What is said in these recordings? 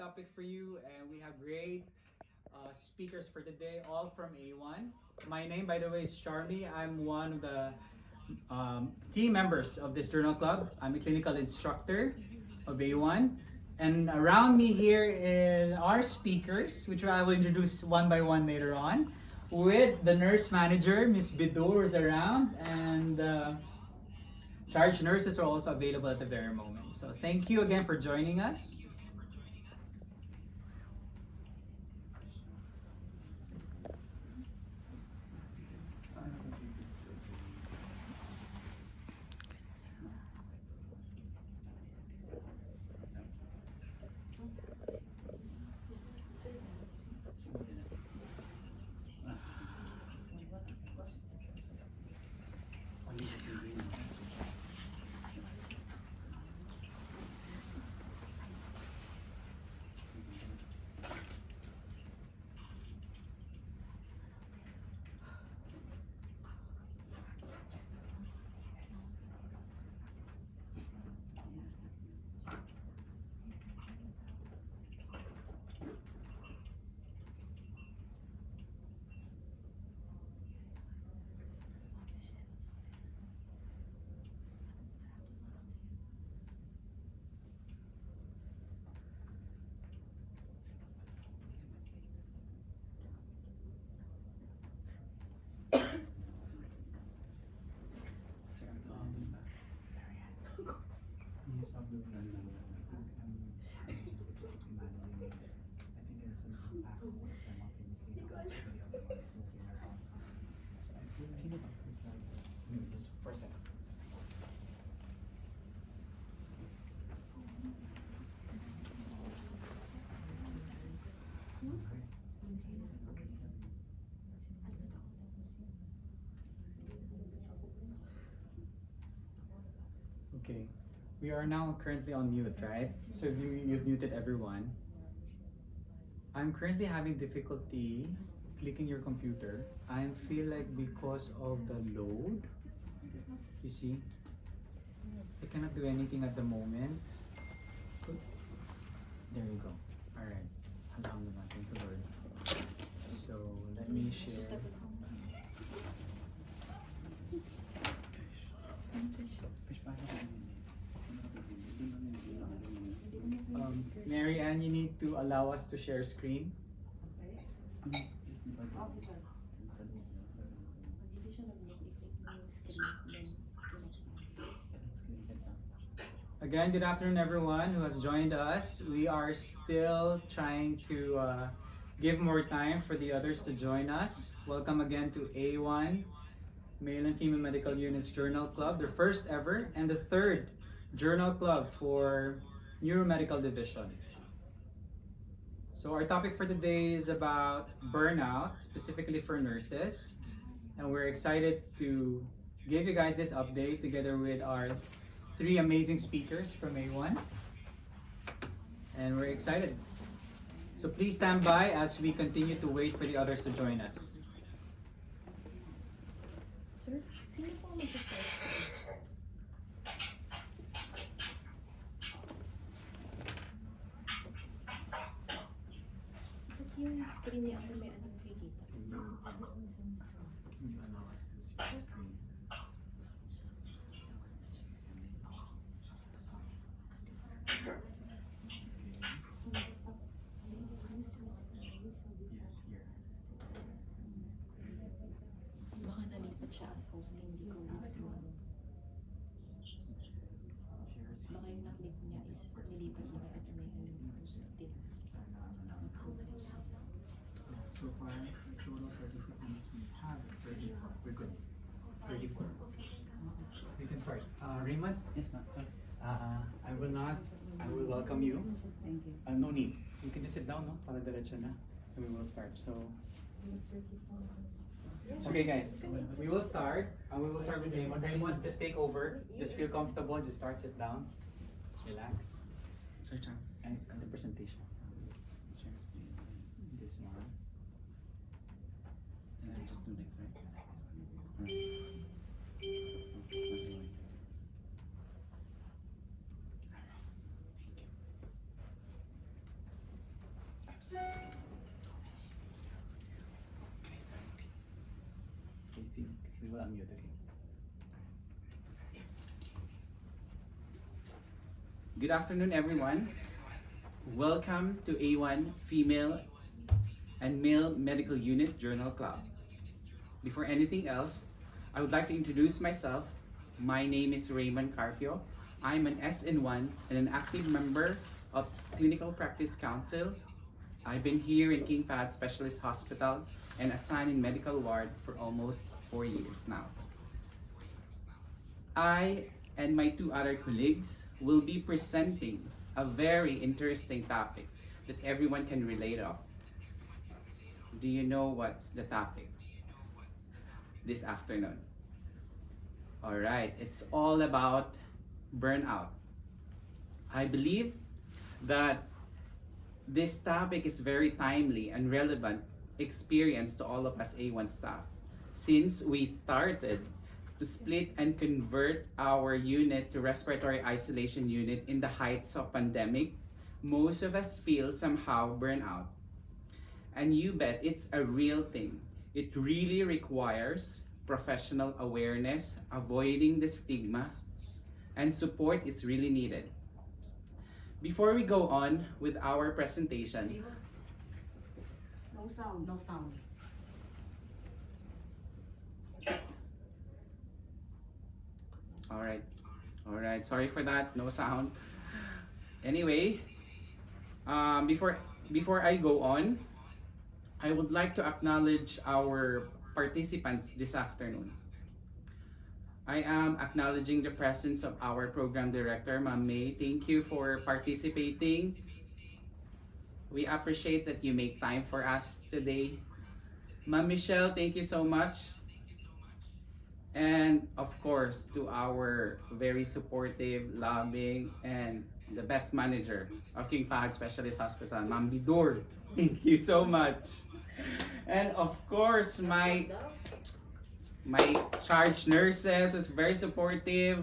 topic for you, and we have great speakers for today, all from A1. My name, by the way, is Charmy. I'm one of the team members of this journal club. I'm a clinical instructor of A1. And around me here is our speakers, which I will introduce one by one later on, with the nurse manager, Miss Bidor, is around, and charge nurses are also available at the very moment. So thank you again for joining us. For a second. Okay, we are now currently on mute, right? So you've muted everyone. I'm currently having difficulty clicking your computer. I feel like because of the load, you see, I cannot do anything at the moment. There you go. All right. Alhamdulillah, thank you, Lord. So let me share. Mary Ann, you need to allow us to share screen. Again, good afternoon, everyone who has joined us. We are still trying to give more time for the others to join us. Welcome again to A1, Male and Female Medical Units Journal Club, the first ever and the third journal club for Neuromedical Division. So our topic for today is about burnout, specifically for nurses. And we're excited to give you guys this update together with our three amazing speakers from A1. And we're excited. So please stand by as we continue to wait for the others to join us. Sir, sino po mag-start? Ba't yung screen niya ako may anong free kita? Can you allow us to see the screen? Baka nalipat siya as host, hindi ko gusto. Baka yung na-click niya is nilipat siya at may host din. So far, the total participants we have is 34. We're good. 34. We can start. Raymond? Yes, ma'am. Sorry. I will welcome you. Thank you. No need. You can just sit down, no? Para diretso na. And we will start. So, okay guys, we will start. We will start with Raymond. Raymond, just take over. Just feel comfortable. Just start, sit down. Just relax. Sorry, Chang. And the presentation. Share screen. This one. And I just do next, right? Alright. I think we will unmute, okay? Good afternoon, everyone. Welcome to A1 Female and Male Medical Unit Journal Club. Before anything else, I would like to introduce myself. My name is Raymond Carpio. I'm an SN1 and an active member of Clinical Practice Council. I've been here in King Fahd Specialist Hospital and assigned in medical ward for almost 4 years now. I and my two other colleagues will be presenting a very interesting topic that everyone can relate of. Do you know what's the topic this afternoon? All right, it's all about burnout. I believe that this topic is very timely and relevant experience to all of us A1 staff since we started to split and convert our unit to respiratory isolation unit in the heights of pandemic. Most of us feel somehow burnout. And you bet it's a real thing. It really requires professional awareness, avoiding the stigma, and support is really needed. Before we go on with our presentation, No sound. No sound. all right, sorry for that, no sound. Anyway, before I go on, I would like to acknowledge our participants this afternoon. I am acknowledging the presence of our program director, Ma'am May. Thank you for participating. We appreciate that you make time for us today. Ma'am Michelle, thank you so much. And of course, to our very supportive, loving, and the best manager of King Fahd Specialist Hospital, Ma'am Bidor. Thank you so much. And of course, my charge nurses was very supportive.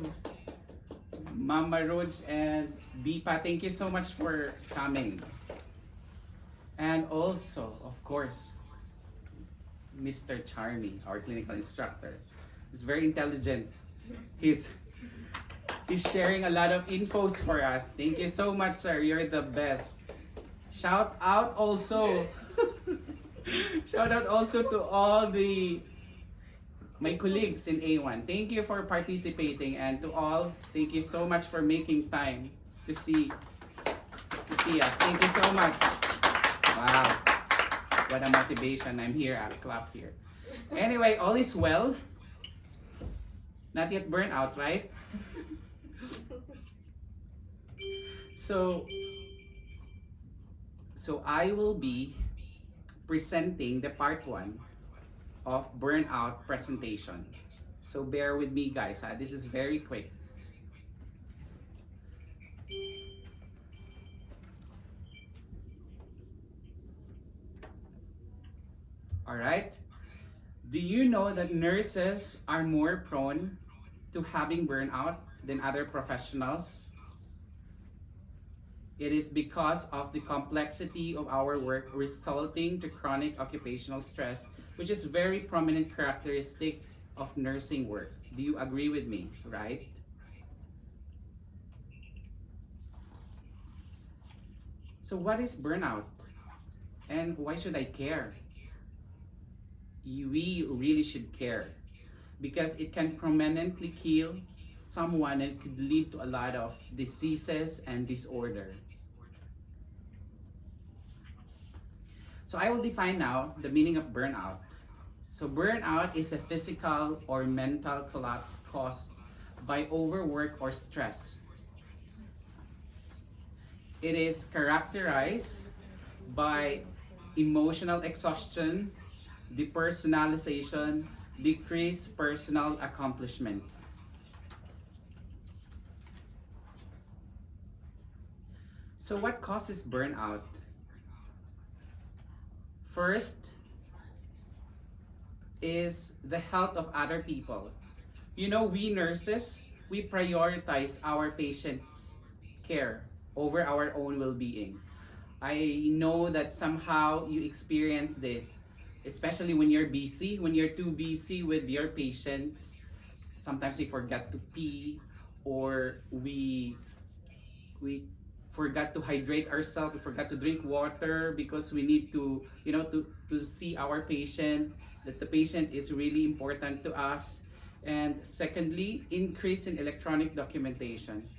Mama Roj and Deepa, thank you so much for coming. And also, of course, Mr. Charmy, our clinical instructor. He's very intelligent. He's sharing a lot of infos for us. Thank you so much, sir. You're the best. Shout out also. Shout out also to all my colleagues in A1. Thank you for participating, and to all, thank you so much for making time to see us. Thank you so much. Wow. What a motivation. I'm here at clap here. Anyway, all is well. Not yet burnout, right? So I will be presenting the part 1 of burnout presentation. So bear with me, guys. This is very quick. All right. Do you know that nurses are more prone to having burnout than other professionals? It is because of the complexity of our work resulting to chronic occupational stress, which is very prominent characteristic of nursing work. Do you agree with me, right? So what is burnout? And why should I care? We really should care because it can permanently kill someone and could lead to a lot of diseases and disorder. So I will define now the meaning of burnout. So burnout is a physical or mental collapse caused by overwork or stress. It is characterized by emotional exhaustion, depersonalization, decreased personal accomplishment. So what causes burnout? First is the health of other people. You know, we nurses, we prioritize our patients' care over our own well-being. I know that somehow you experience this, especially when you're busy, when you're too busy with your patients. Sometimes we forget to pee, or we forgot to hydrate ourselves, we forgot to drink water because we need to, to see our patient, that the patient is really important to us. And secondly, increase in electronic documentation.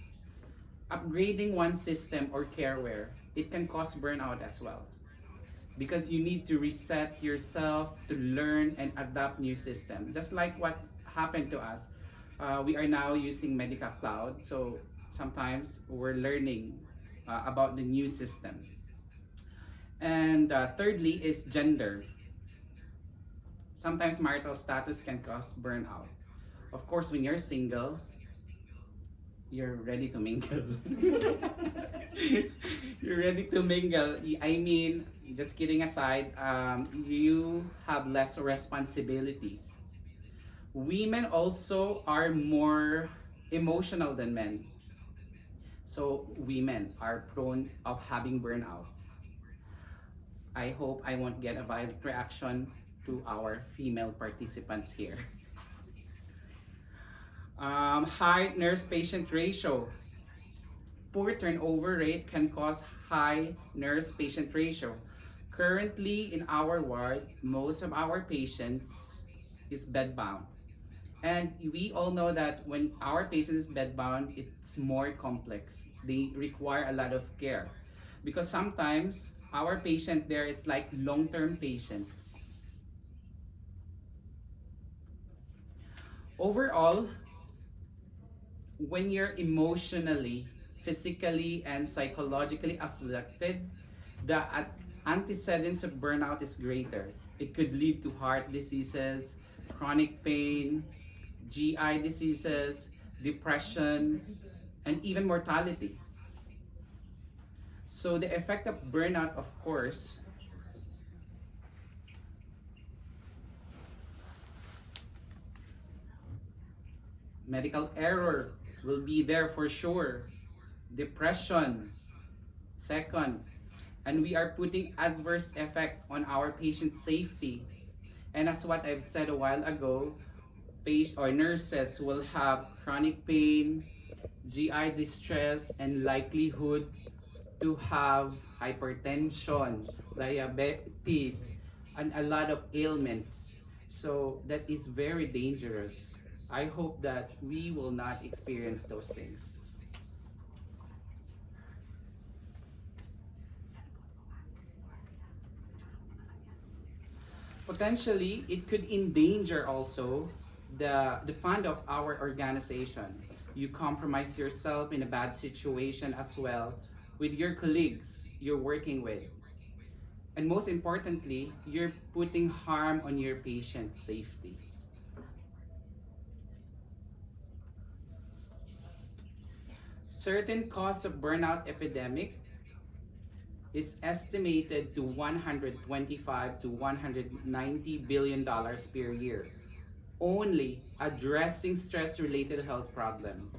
Upgrading one system or careware, it can cause burnout as well, because you need to reset yourself to learn and adapt new system, just like what happened to us. We are now using Medica Cloud, so sometimes we're learning about the new system. And thirdly is gender. Sometimes marital status can cause burnout. Of course, when you're single, you're ready to mingle. You're ready to mingle. I mean, just kidding aside, you have less responsibilities. Women also are more emotional than men. So women are prone of having burnout. I hope I won't get a violent reaction to our female participants here. High nurse-patient ratio. Poor turnover rate can cause high nurse-patient ratio. Currently in our ward, most of our patients is bedbound. And we all know that when our patient is bedbound, it's more complex. They require a lot of care. Because sometimes our patient there is like long-term patients. Overall, when you're emotionally, physically, and psychologically afflicted, the antecedents of burnout is greater. It could lead to heart diseases, chronic pain, GI diseases, depression, and even mortality. So the effect of burnout, of course, medical error will be there for sure. Depression, second, and we are putting adverse effect on our patient safety. And as what I've said a while ago, patients or nurses will have chronic pain, GI distress, and likelihood to have hypertension, diabetes, and a lot of ailments. So that is very dangerous. I hope that we will not experience those things. Potentially, it could endanger also the fund of our organization. You compromise yourself in a bad situation as well with your colleagues you're working with. And most importantly, you're putting harm on your patient safety. Certain cause of burnout epidemic is estimated to 125 to 190 billion dollars per year, only addressing stress related health problem.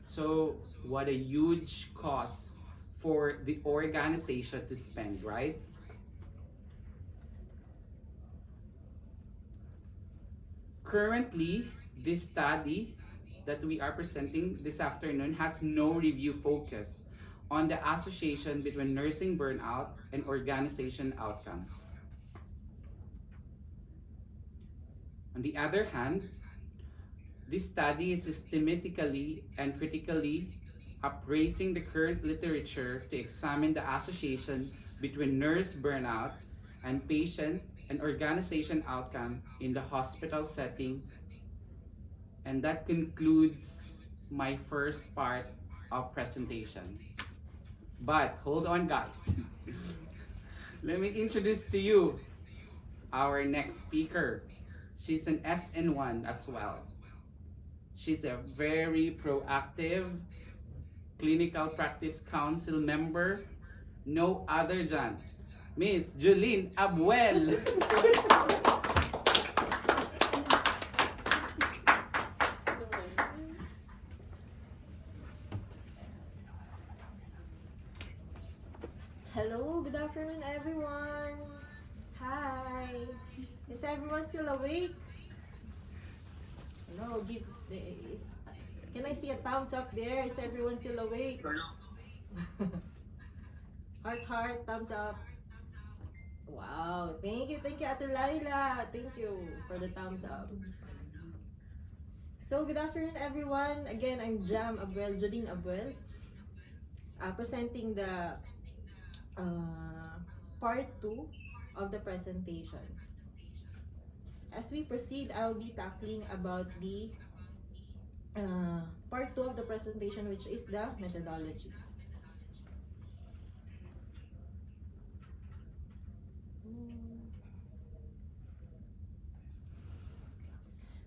So what a huge cost for the organization to spend, right? Currently, this study that we are presenting this afternoon has no review focus on the association between nursing burnout and organization outcome. On the other hand, this study is systematically and critically appraising the current literature to examine the association between nurse burnout and patient and organization outcome in the hospital setting. And that concludes my first part of presentation. But hold on, guys. Let me introduce to you our next speaker. She's an SN1 as well. She's a very proactive clinical practice council member, no other than Miss Julene Abuel. Hello, good everyone. Hi. Is everyone still awake? Hello, can I see a thumbs up there? Is everyone still awake? Heart, heart, thumbs up. Wow, thank you, Ate Laila. Thank you for the thumbs up. So, good afternoon, everyone. Again, I'm Jodine Abuel, presenting the part 2 of the presentation. As we proceed, I'll be tackling about the part 2 of the presentation, which is the methodology.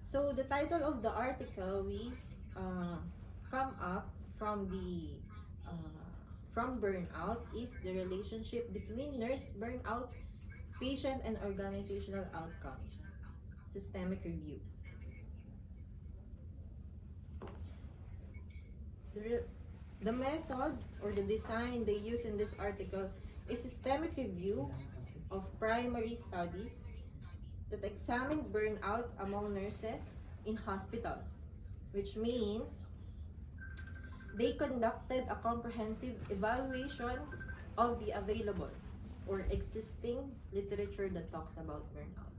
So the title of the article we come up from the from burnout is the relationship between nurse burnout, patient and organizational outcomes, systemic review. The method or the design they use in this article is systemic review of primary studies that examine burnout among nurses in hospitals, which means they conducted a comprehensive evaluation of the available or existing literature that talks about burnout.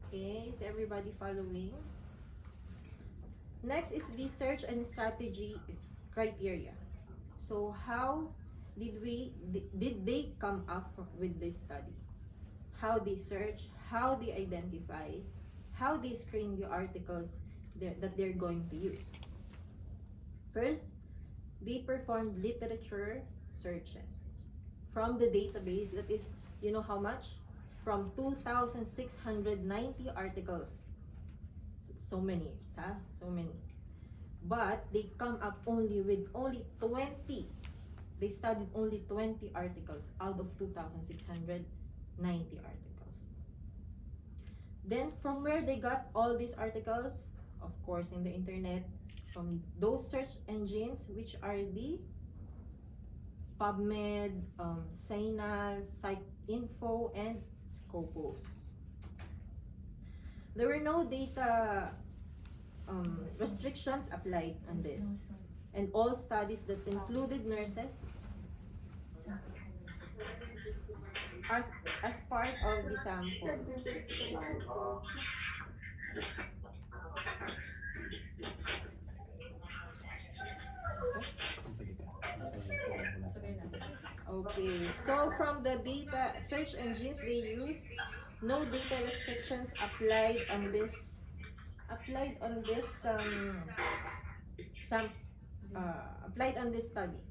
Okay, is everybody following? Next is the search and strategy criteria. So how did they come up with this study? How they search, how they identify, how they screen the articles that they're going to use. First, they performed literature searches from the database that is, you know how much? From 2,690 articles. So many, huh? So many. But they come up with only 20. They studied only 20 articles out of 2,690 articles. Then from where they got all these articles? Of course, in the internet, from those search engines, which are the PubMed, CINAHL, PsycInfo, and Scopus. There were no data restrictions applied on this, and all studies that included nurses as part of the sample. Okay, so from the data search engines they used, no data restrictions applied on this study,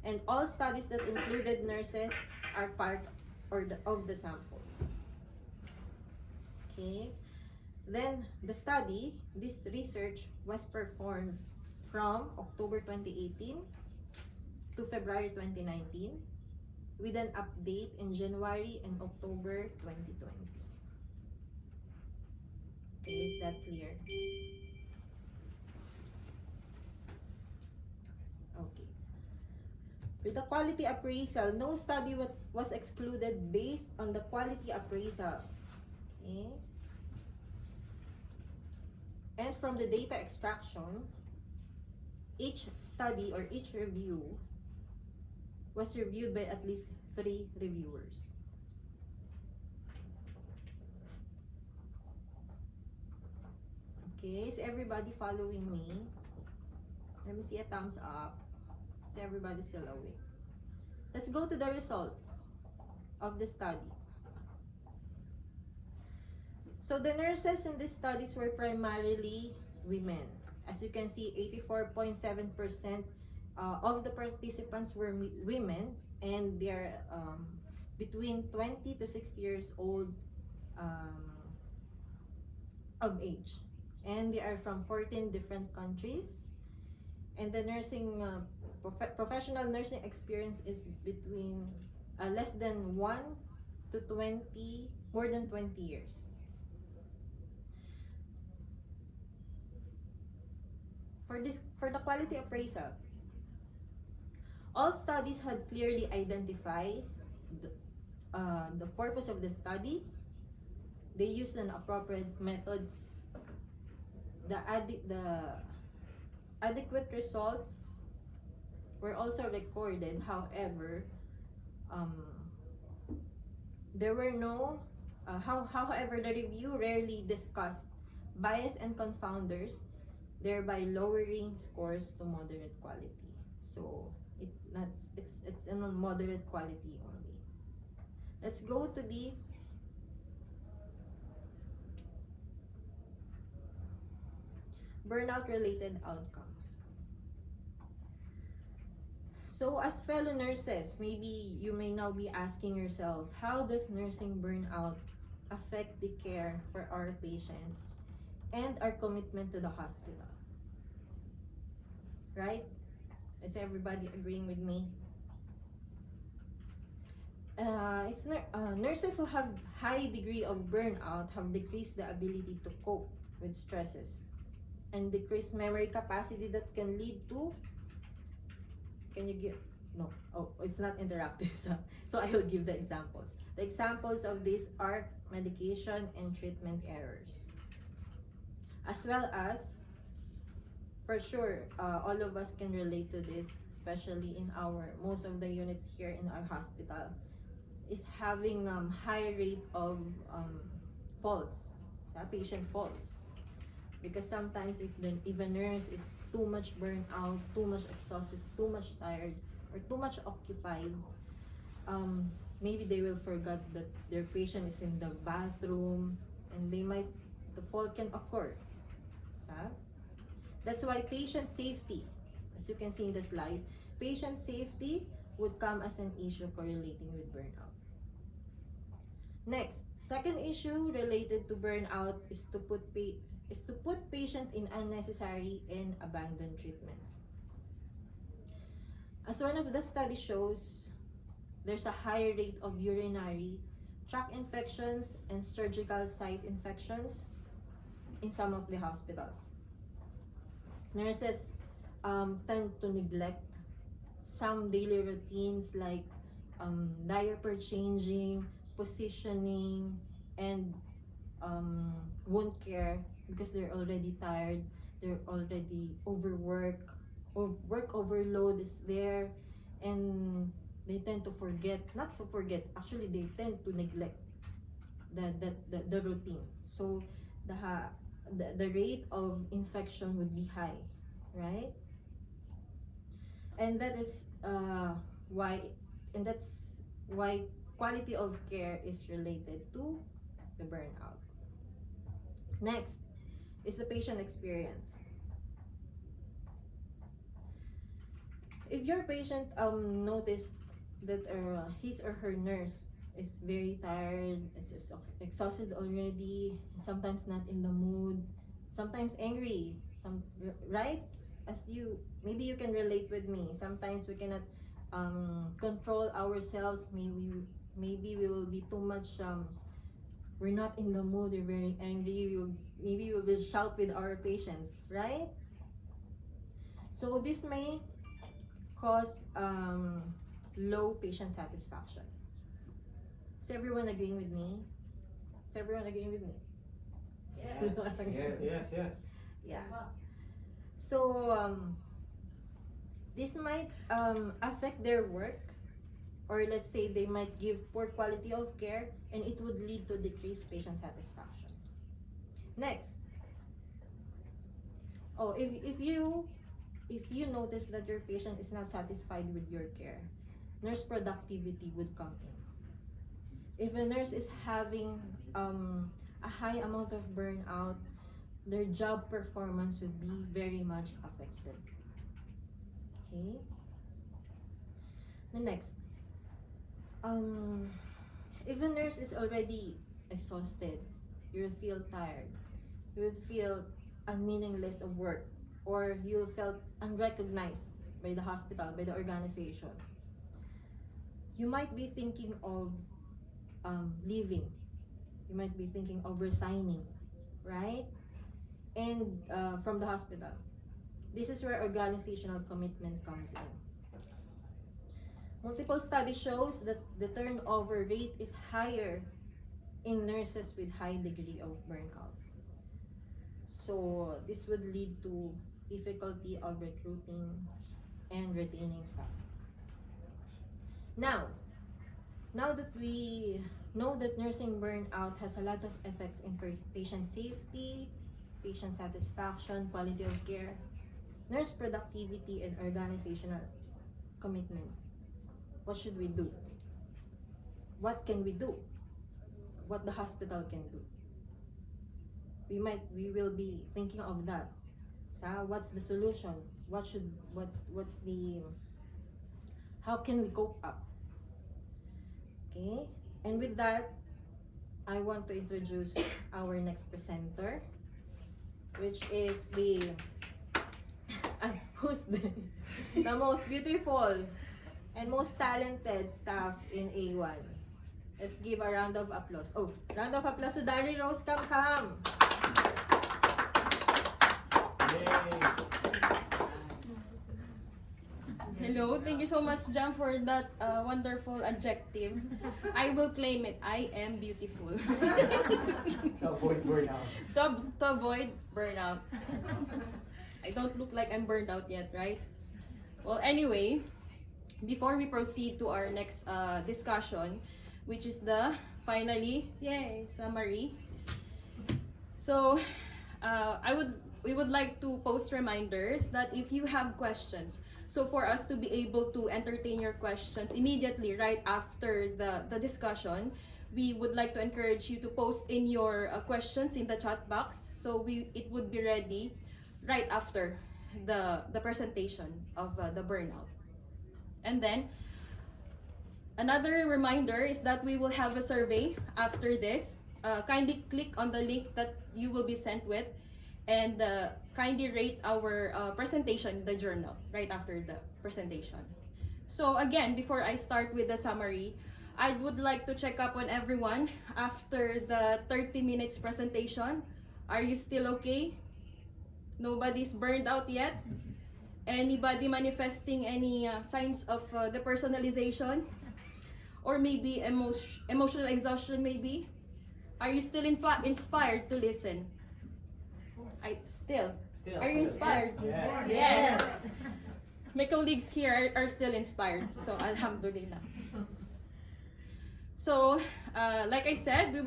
and all studies that included nurses are part of the sample. Okay, then this research was performed from October 2018 to February 2019, with an update in January and October 2020. Okay, is that clear? Okay. With the quality appraisal, no study was excluded based on the quality appraisal. Okay. And from the data extraction, each study or each review was reviewed by at least 3 reviewers. Okay, is everybody following me? Let me see a thumbs up. Is everybody still awake? Let's go to the results of the study. So the nurses in these studies were primarily women. As you can see, 84.7% of the participants were women, and they are between 20 to 60 years old of age. And they are from 14 different countries. And the nursing professional nursing experience is between less than 1 to 20, more than 20 years. For the quality appraisal, All studies had clearly identified the purpose of the study. They used an appropriate methods. The adequate results were also recorded. However, there were no. However, the review rarely discussed bias and confounders, thereby lowering scores to moderate quality. So it's in a moderate quality only. Let's go to the burnout related outcomes. So as fellow nurses, maybe you may now be asking yourself, how does nursing burnout affect the care for our patients and our commitment to the hospital? Right? Is everybody agreeing with me? Nurses who have high degree of burnout have decreased the ability to cope with stresses and decreased memory capacity that can lead to, can you give, no, oh, it's not interactive, so I will give the examples. The examples of these are medication and treatment errors, as well as, for sure, all of us can relate to this, especially in most of the units here in our hospital, is having high rate of falls, patient falls. Because sometimes if a nurse is too much burnt out, too much exhausted, too much tired, or too much occupied, maybe they will forget that their patient is in the bathroom, and the fall can occur. That's why patient safety, as you can see in the slide, patient safety would come as an issue correlating with burnout. Next, second issue related to burnout is to put patient in unnecessary and abandoned treatments. As one of the studies shows, there's a higher rate of urinary tract infections and surgical site infections in some of the hospitals. Nurses tend to neglect some daily routines like diaper changing, positioning, and wound care, because they're already tired, they're already overworked, or work overload is there, and they tend to actually they tend to neglect the routine. So the rate of infection would be high, right? And that's why quality of care is related to the burnout. Next is the patient experience. If your patient noticed that his or her nurse is very tired, is exhausted already, sometimes not in the mood, sometimes angry, right? Maybe you can relate with me. Sometimes we cannot control ourselves. Maybe we will be too much. We're not in the mood. We're very angry. Maybe we will shout with our patients, right? So this may cause low patient satisfaction. Is everyone agreeing with me? Yes. Yeah. So this might affect their work, or let's say they might give poor quality of care, and it would lead to decreased patient satisfaction. Next, if you notice that your patient is not satisfied with your care, nurse productivity would come in. If a nurse is having a high amount of burnout, their job performance would be very much affected. Okay. The next, if a nurse is already exhausted, you will feel tired, you will feel unmeaningless of work, or you will feel unrecognized by the hospital, by the organization. You might be thinking of leaving. You might be thinking of resigning, right? And from the hospital. This is where organizational commitment comes in. Multiple study shows that the turnover rate is higher in nurses with high degree of burnout. So this would lead to difficulty of recruiting and retaining staff. Now that we know that nursing burnout has a lot of effects in patient safety, patient satisfaction, quality of care, nurse productivity, and organizational commitment, what should we do? What can we do? What the hospital can do? We will be thinking of that. So what's the solution? How can we cope up? Okay, and with that, I want to introduce our next presenter, which is who's the most beautiful and most talented staff in A1. Let's give a round of applause. Oh, round of applause to Dari Rose Kam. Hello, thank you so much, Jam, for that wonderful adjective. I will claim it. I am beautiful. To avoid burnout. To avoid burnout. I don't look like I'm burned out yet, right? Well, anyway, before we proceed to our next discussion, which is the summary. So, we would like to post reminders that if you have questions, so for us to be able to entertain your questions immediately right after the discussion, we would like to encourage you to post in your questions in the chat box, so it would be ready right after the presentation of the burnout. And then another reminder is that we will have a survey after this. Kindly click on the link that you will be sent with, and kindly rate our presentation, the journal, right after the presentation. So again, before I start with the summary, I would like to check up on everyone after the 30 minutes presentation. Are you still okay? Nobody's burned out yet? Anybody manifesting any signs of depersonalization? Or maybe emotional exhaustion maybe? Are you still inspired to listen? Still. Are you inspired? Yes. Yes. My colleagues here are still inspired, so alhamdulillah. So, like I said, I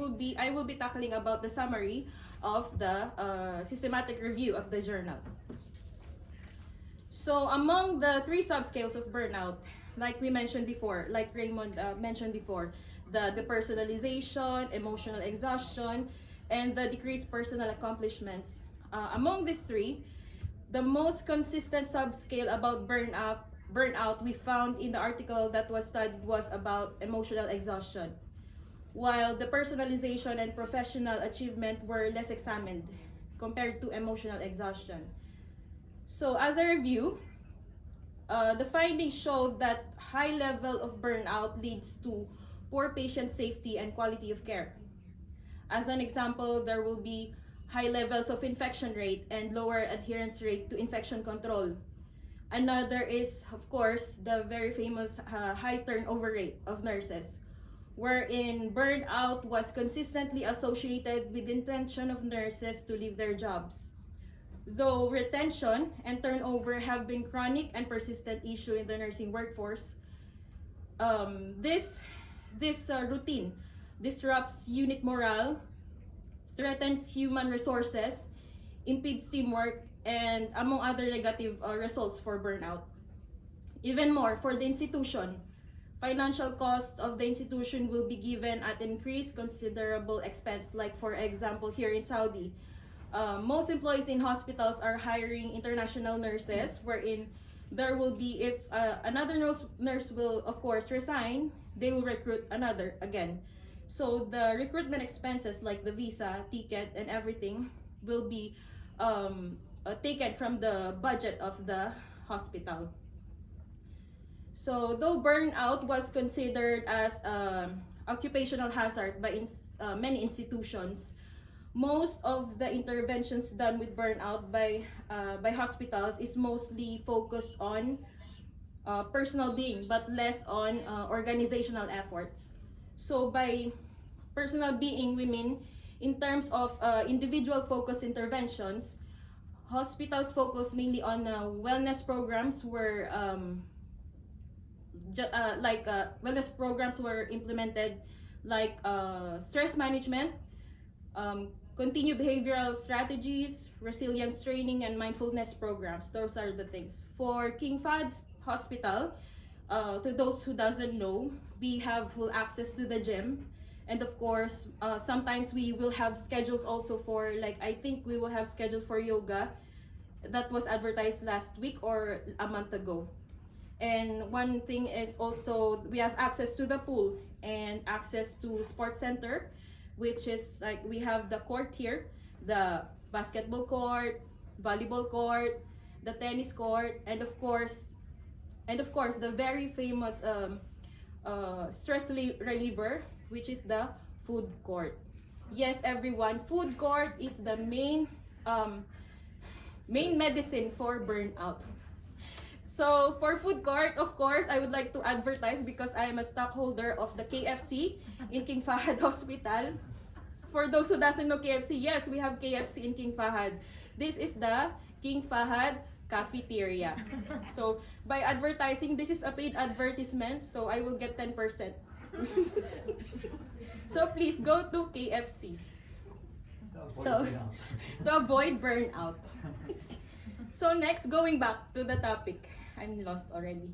will be tackling about the summary of the systematic review of the journal. So, among the 3 subscales of burnout, like we mentioned before, like Raymond mentioned before, the depersonalization, emotional exhaustion, and the decreased personal accomplishments. Among these 3, the most consistent subscale about burnout we found in the article that was studied was about emotional exhaustion, while the personalization and professional achievement were less examined compared to emotional exhaustion. So as a review, the findings showed that high level of burnout leads to poor patient safety and quality of care. As an example, there will be high levels of infection rate and lower adherence rate to infection control. Another is, of course, the very famous high turnover rate of nurses, wherein burnout was consistently associated with the intention of nurses to leave their jobs. Though retention and turnover have been chronic and persistent issue in the nursing workforce, this routine disrupts unit morale, threatens human resources, impedes teamwork, and among other negative results for burnout. Even more, for the institution, financial cost of the institution will be given at increased considerable expense. Like for example, here in Saudi, most employees in hospitals are hiring international nurses, wherein there will be, if another nurse will of course resign, they will recruit another again. So the recruitment expenses like the visa, ticket, and everything will be taken from the budget of the hospital. So though burnout was considered as occupational hazard by many institutions, most of the interventions done with burnout by hospitals is mostly focused on personal being, but less on organizational efforts. So by personal being, we mean in terms of individual focused interventions, hospitals focus mainly on wellness programs where wellness programs were implemented, like stress management, continued behavioral strategies, resilience training, and mindfulness programs. Those are the things. For King Fahad's Hospital, to those who doesn't know, we have full access to the gym. And of course, sometimes we will have schedules also for, like, I think we will have schedule for yoga that was advertised last week or a month ago. And one thing is also we have access to the pool and access to sports center, which is like we have the court here, the basketball court, volleyball court, the tennis court, and of course the very famous stress reliever, which is the food court. Yes, everyone, food court is the main medicine for burnout. So for food court, of course, I would like to advertise because I am a stockholder of the KFC in King Fahad Hospital. For those who doesn't know KFC, yes, we have KFC in King Fahad. This is the King Fahad Cafeteria. So by advertising, this is a paid advertisement, so I will get 10%. So please go to KFC. So to avoid burnout. So next, going back to the topic. I'm lost already.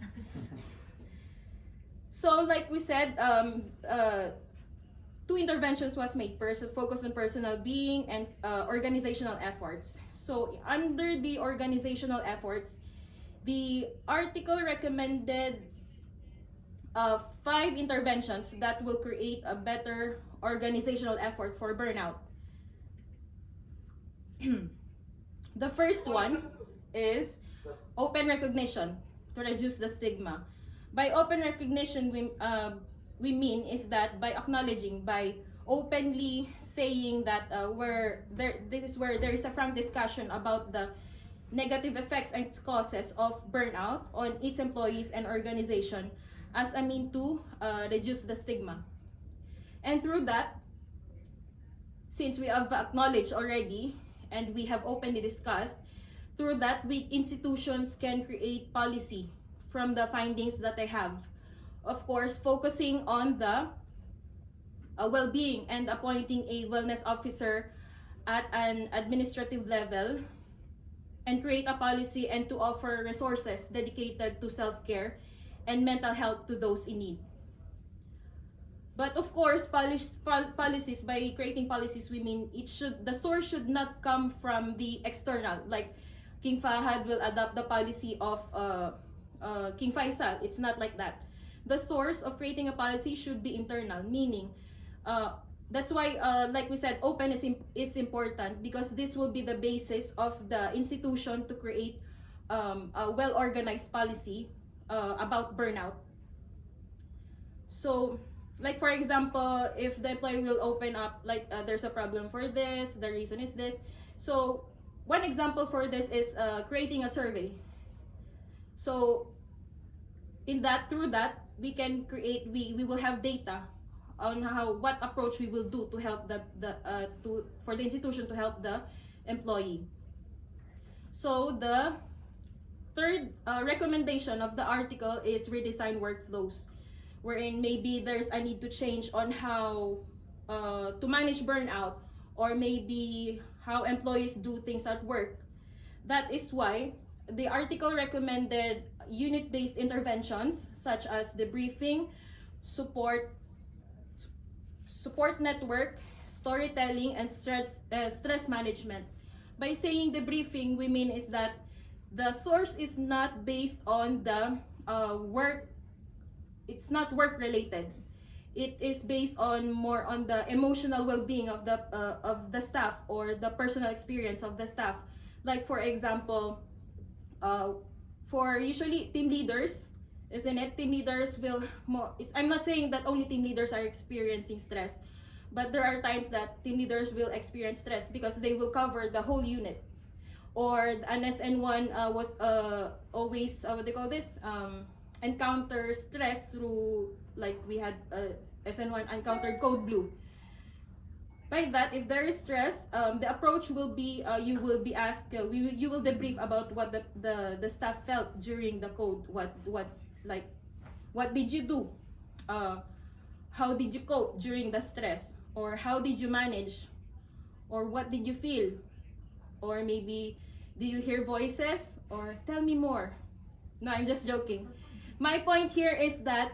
So like we said, two interventions was made, focus on personal being and organizational efforts. So under the organizational efforts, the article recommended 5 interventions that will create a better organizational effort for burnout. The first one is open recognition to reduce the stigma. By open recognition, we mean is that by acknowledging, by openly saying that this is where there is a frank discussion about the negative effects and causes of burnout on its employees and organization as a mean to reduce the stigma. And through that, since we have acknowledged already and we have openly discussed, through that, institutions can create policy from the findings that they have. Of course, focusing on the well-being and appointing a wellness officer at an administrative level, and create a policy and to offer resources dedicated to self-care and mental health to those in need. But of course, policies, by creating policies, we mean the source should not come from the external, like King Fahad will adopt the policy of King Faisal. It's not like that. The source of creating a policy should be internal, meaning that's why, like we said, open is important, because this will be the basis of the institution to create a well-organized policy about burnout. So, like for example, if the employee will open up, like there's a problem for this, the reason is this. So one example for this is creating a survey. So through that, we can create, we will have data on what approach we will do to help for the institution to help the employee. So the third recommendation of the article is redesign workflows, wherein maybe there's a need to change on how to manage burnout, or maybe how employees do things at work. That is why the article recommended unit-based interventions such as debriefing, support network, storytelling, and stress management. By saying debriefing, we mean is that the source is not based on the work. It's not work related. It is based on more on the emotional well-being of the staff, or the personal experience of the staff. Like for example, for usually team leaders, isn't it? Team leaders will more. I'm not saying that only team leaders are experiencing stress, but there are times that team leaders will experience stress because they will cover the whole unit. Or an SN1 was always what they call this encounter stress through, like we had SN1 encountered code blue. By that, if there is stress, the approach will be you will be asked, you will debrief about what the staff felt during the code. What did you do? How did you cope during the stress? Or how did you manage? Or what did you feel? Or maybe, do you hear voices? Or tell me more. No, I'm just joking. My point here is that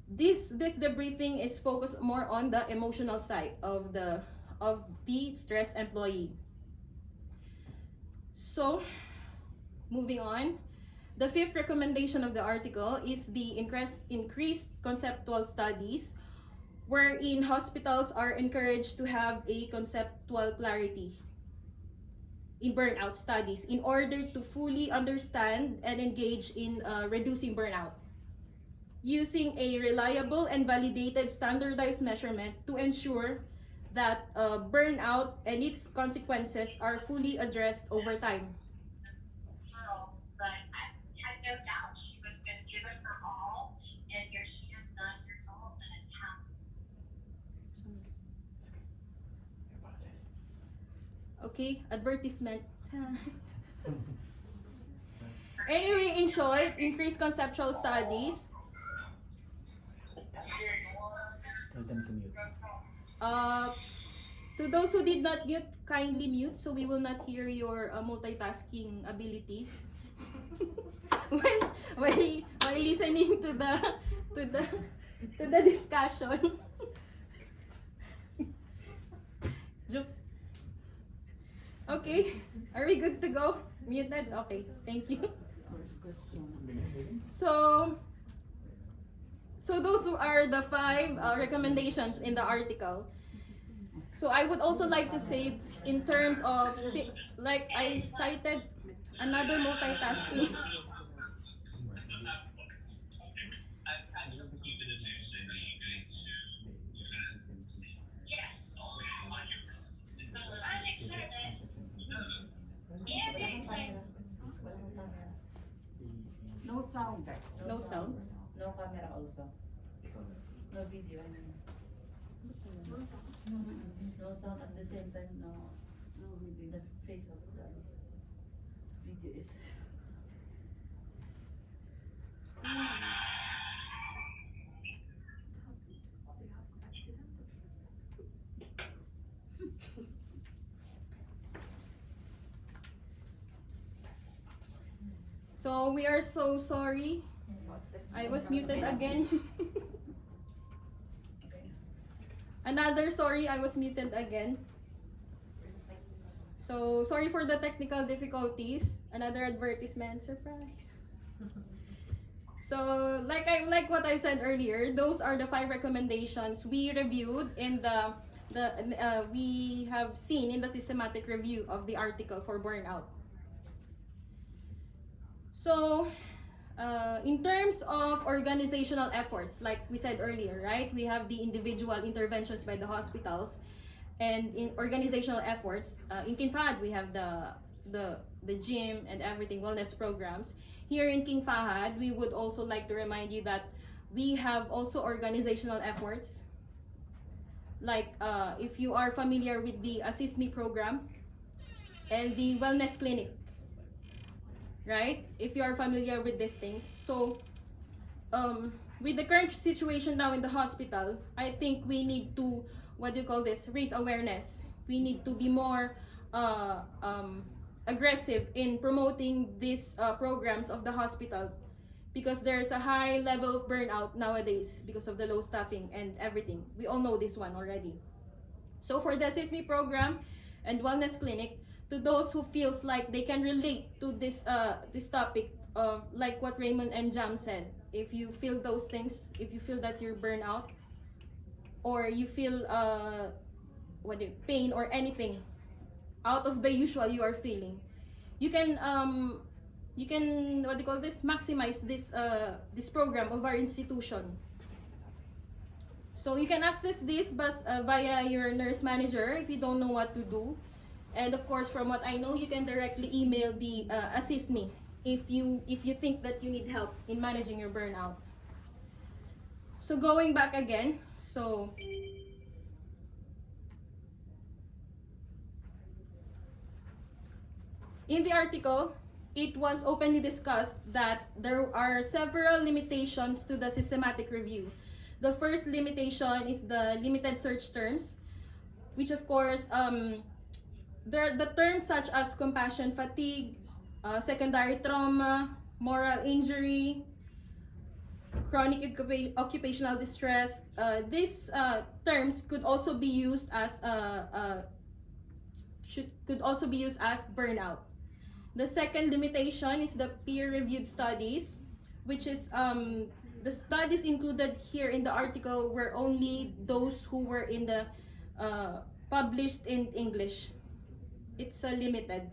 this debriefing is focused more on the emotional side of the stressed employee. So, moving on. The fifth recommendation of the article is the increased conceptual studies, wherein hospitals are encouraged to have a conceptual clarity in burnout studies in order to fully understand and engage in reducing burnout, using a reliable and validated standardized measurement to ensure that burnout and its consequences are fully addressed over time. But I had no doubt she was going to give it her all, and here she is 9 years old, and it's happening. Okay, advertisement. Anyway, in short, increased conceptual studies. Tell them to mute. To those who did not mute, kindly mute so we will not hear your multitasking abilities while listening to the discussion. Joke. Okay, are we good to go? Muted? Okay, thank you. So those are the 5 recommendations in the article. So I would also like to say, in terms of, like I cited another multitasking. Yes. I'm excited. And excited. No sound. No sound. No camera also. No video. No sound at the same time. No video. The face of the video is. So we are so sorry. I was muted again. Another sorry, I was muted again. So sorry for the technical difficulties. Another advertisement, surprise. So like what I said earlier, those are the 5 recommendations we reviewed in we have seen in the systematic review of the article for burnout. So in terms of organizational efforts, like we said earlier, right? We have the individual interventions by the hospitals, and in organizational efforts, in King Fahad, we have the gym and everything, wellness programs. Here in King Fahad, we would also like to remind you that we have also organizational efforts. Like if you are familiar with the Assist Me program and the wellness clinic, right? If you are familiar with these things. So with the current situation now in the hospital, I think we need to, raise awareness. We need to be more aggressive in promoting these programs of the hospital, because there's a high level of burnout nowadays because of the low staffing and everything. We all know this one already. So for the Assist Me program and wellness clinic, to those who feels like they can relate to this topic, like what Raymond and Jam said, if you feel those things, if you feel that you're burnt out, or you feel pain or anything out of the usual you are feeling, you can maximize this program of our institution. So you can access this via your nurse manager if you don't know what to do. And of course, from what I know, you can directly email the Assist Me if you think that you need help in managing your burnout. So going back again, so in the article, it was openly discussed that there are several limitations to the systematic review. The first limitation is the limited search terms, which of course, the terms such as compassion fatigue, secondary trauma, moral injury, chronic occupational distress, these terms could also be used as could also be used as burnout. The second limitation is the peer-reviewed studies, which is the studies included here in the article were only those who were in the published in English. It's limited.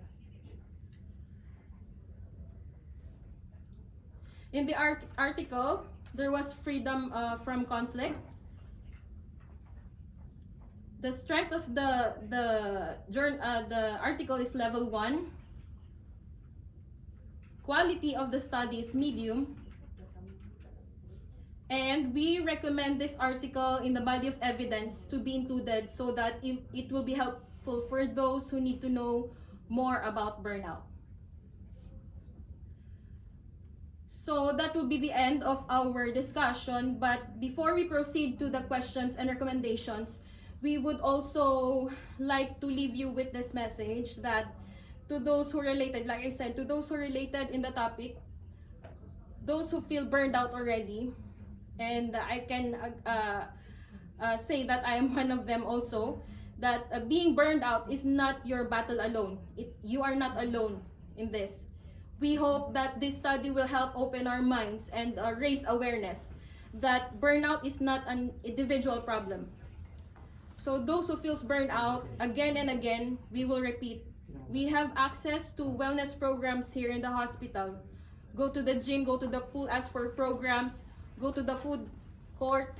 In the article, there was freedom from conflict. The strength of the article is level 1. Quality of the study is medium. And we recommend this article in the body of evidence to be included so that it will be helpful for those who need to know more about burnout. So that will be the end of our discussion. But before we proceed to the questions and recommendations, we would also like to leave you with this message that to those who related, like I said, to those who related in the topic, those who feel burned out already, and I can say that I am one of them also, that being burned out is not your battle alone. You are not alone in this. We hope that this study will help open our minds and raise awareness that burnout is not an individual problem. So those who feels burned out, again and again, we will repeat, we have access to wellness programs here in the hospital. Go to the gym, go to the pool, ask for programs, go to the food court,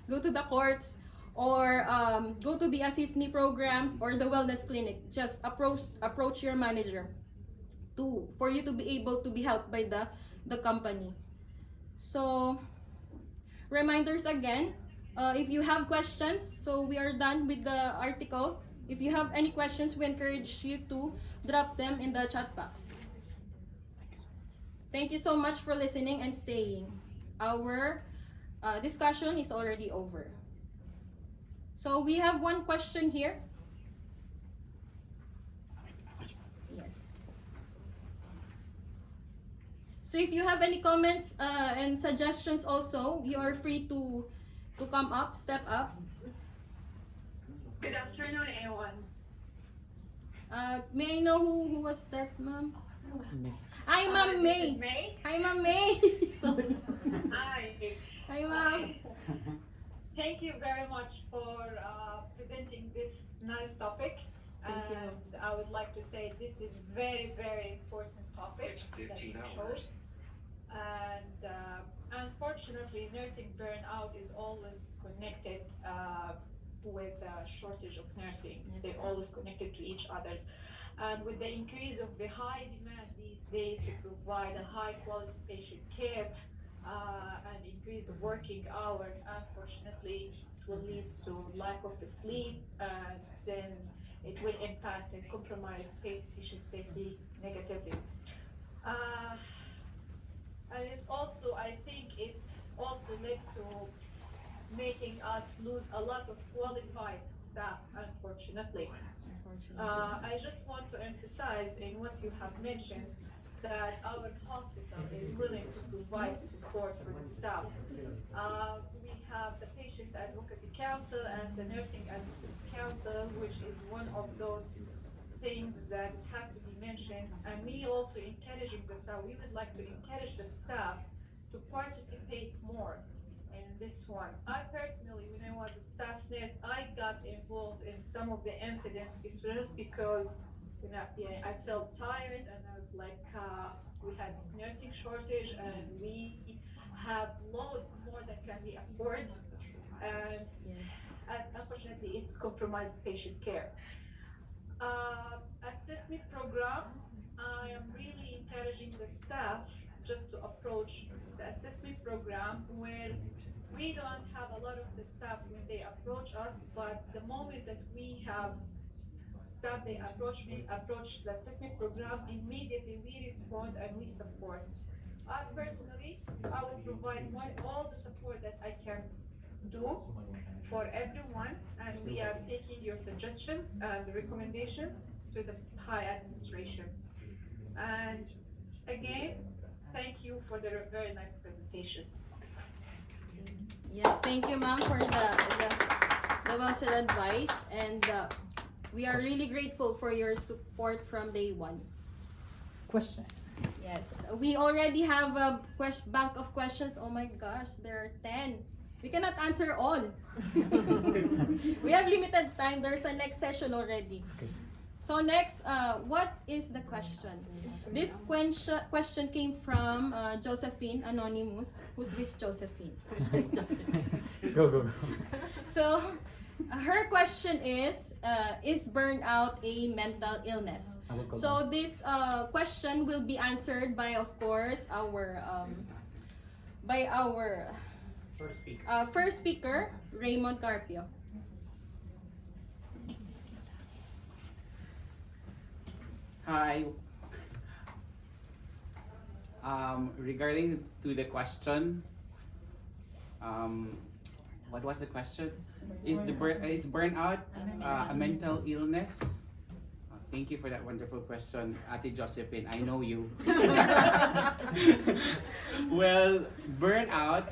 go to the courts, or go to the Assist Me programs or the wellness clinic. Just approach your manager for you to be able to be helped by the company. So reminders again, if you have questions, so we are done with the article. If you have any questions, we encourage you to drop them in the chat box. Thank you so much for listening and staying. Our discussion is already over. So we have one question here. Yes. So if you have any comments and suggestions also, you are free to come up, step up. Good afternoon, everyone. May I know who was that, ma'am? Hi, Ma'am This May. is May. Hi, Ma'am May. Sorry. Hi. Hi, Ma'am. Thank you very much for presenting this nice topic. Thank you. And I would like to say this is very, very important topic that you chose. And unfortunately, nursing burnout is always connected with the shortage of nursing. Yes. They're always connected to each others. And with the increase of the high demand these days to provide a high quality patient care and increase the working hours, unfortunately, it will lead to lack of the sleep, and then it will impact and compromise patient safety negatively. And it's also, I think it also led to making us lose a lot of qualified staff, unfortunately. I just want to emphasize in what you have mentioned that our hospital is willing to provide support for the staff. We have the Patient Advocacy Council and the Nursing Advocacy Council, which is one of those things that has to be mentioned. And we also encouraging the staff, we would like to encourage the staff to participate more in this one. I personally, when I was a staff nurse, I got involved in some of the incidents just because I felt tired, and I was like, we had nursing shortage and we have load more than can we afford, and Yes. unfortunately it compromised patient care. Assessment program, I am really encouraging the staff just to approach the assessment program where we don't have a lot of the staff when they approach us, but the moment that we have staff they approach the assessment program, immediately we respond and we support. Personally, I would provide all the support that I can do for everyone, and we are taking your suggestions and recommendations to the high administration. And again, thank you for the very nice presentation. Yes, thank you, ma'am, for the well said advice, and we are really grateful for your support from day one. Question. Yes, we already have a bank of questions. Oh my gosh, there are 10. We cannot answer all. We have limited time. There's a next session already. Okay. So next, what is the question? This question came from Josephine, Anonymous. Who's this Josephine? Go. So, her question is burnout a mental illness? So this question will be answered by, of course, our first speaker, Raymond Carpio. Hi. Regarding to the question, what was the question? Is burnout a mental illness? Thank you for that wonderful question, Ate Josephine. I know you. Well, burnout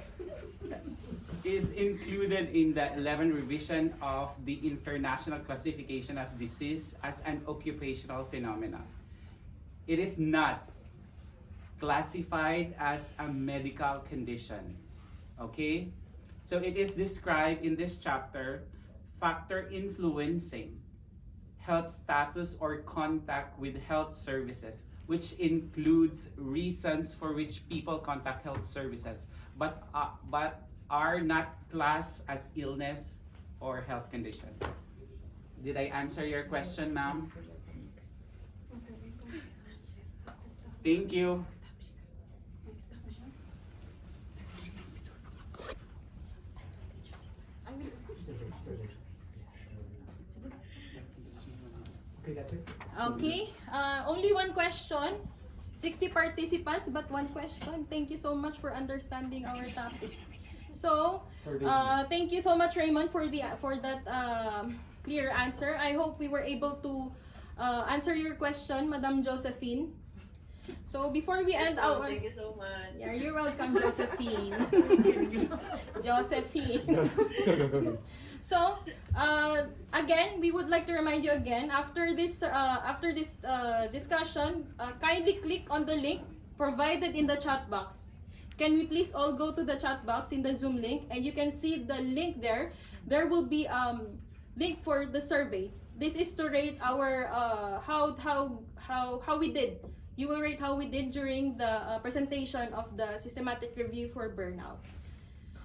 is included in the 11th revision of the International Classification of Disease as an occupational phenomenon. It is not classified as a medical condition. Okay? So it is described in this chapter, factor influencing health status or contact with health services, which includes reasons for which people contact health services, but are not classed as illness or health condition. Did I answer your question, ma'am? Thank you. Okay, that's it. Okay, only one question. 60 participants, but one question. Thank you so much for understanding our topic. So, thank you so much, Raymond, for that clear answer. I hope we were able to answer your question, Madam Josephine. So before we end our... Thank you so much. Yeah, you're welcome, Josephine. Josephine. Go. So, again, we would like to remind you again, after this discussion, kindly click on the link provided in the chat box. Can we please all go to the chat box in the Zoom link, and you can see the link there. There will be link for the survey. This is to rate our how we did. You will rate how we did during the presentation of the systematic review for burnout.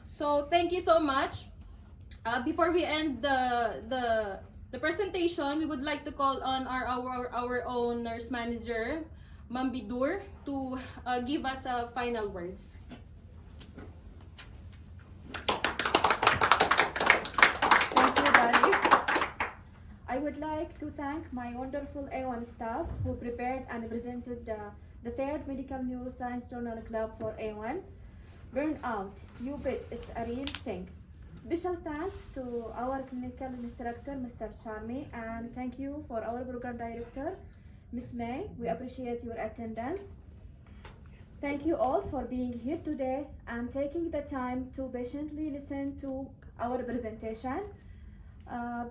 So thank you so much. Before we end the presentation, we would like to call on our own nurse manager, Ma'am Bidur, to give us final words. Thank you, Dali. I would like to thank my wonderful A1 staff who prepared and presented the third Medical Neuroscience Journal Club for A1. Burnout, you bet, it's a real thing. Special thanks to our clinical instructor, Mr. Charmy, and thank you for our program director, Ms. May. We appreciate your attendance. Thank you all for being here today and taking the time to patiently listen to our presentation.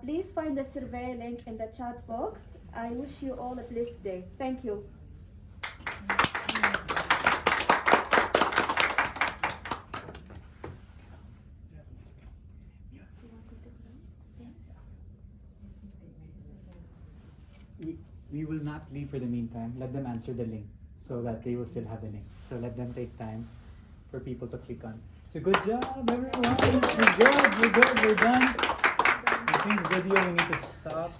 Please find the survey link in the chat box. I wish you all a blessed day. Thank you. We will not leave for the meantime. Let them answer the link so that they will still have the link. So let them take time for people to click on. So good job, everyone. We're done. I think video we need to stop.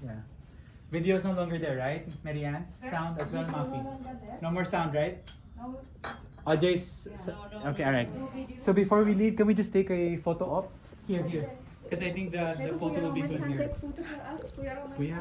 Yeah. Video's no longer there, right, Marianne? Sound as well, Mafi. No more sound, right? No. Ajay's. Okay, alright. So before we leave, can we just take a photo op? Here. Because I think the photo will be good Can here. take photo for us. We are